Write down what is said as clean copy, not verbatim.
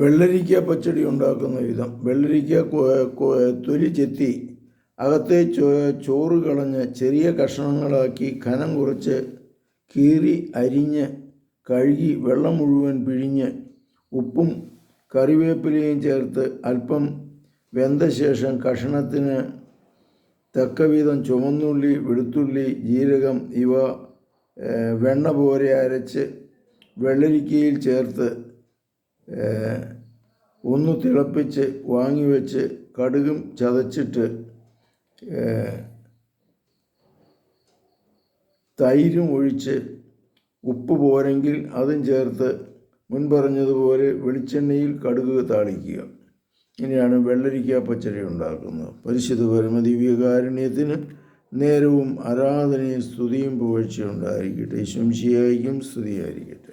വെള്ളരിക്ക പച്ചടി ഉണ്ടാക്കുന്ന വിധം. വെള്ളരിക്ക തൊലി ചെത്തി അകത്തെ ചോറ് കളഞ്ഞ് ചെറിയ കഷ്ണങ്ങളാക്കി കനം കുറച്ച് കീറി അരിഞ്ഞ് കഴുകി വെള്ളം മുഴുവൻ പിഴിഞ്ഞ് ഉപ്പും കറിവേപ്പിലയും ചേർത്ത് അല്പം വെന്ത ശേഷം കഷണത്തിന് തക്കവിധം ചുവന്നുള്ളി, വെളുത്തുള്ളി, ജീരകം ഇവ വെണ്ണ പോലെ അരച്ച് വെള്ളരിക്കയിൽ ചേർത്ത് ഒന്ന് തിളപ്പിച്ച് വാങ്ങിവെച്ച് കടുകും ചതച്ചിട്ട് തൈരും ഒഴിച്ച് ഉപ്പ് പോരെങ്കിൽ അതും ചേർത്ത് മുൻപറഞ്ഞതുപോലെ വെളിച്ചെണ്ണയിൽ കടുക് താളിക്കുക. ഇങ്ങനെയാണ് വെള്ളരിക്ക പച്ചടി ഉണ്ടാക്കുന്നത്. പരിശുദ്ധ പരമദിവ്യകാരുണ്യത്തിന് നേരവും ആരാധനയും സ്തുതിയും പുകഴ്ചയും ഉണ്ടായിരിക്കട്ടെ. ശംശിയായിരിക്കും സ്തുതിയായിരിക്കട്ടെ.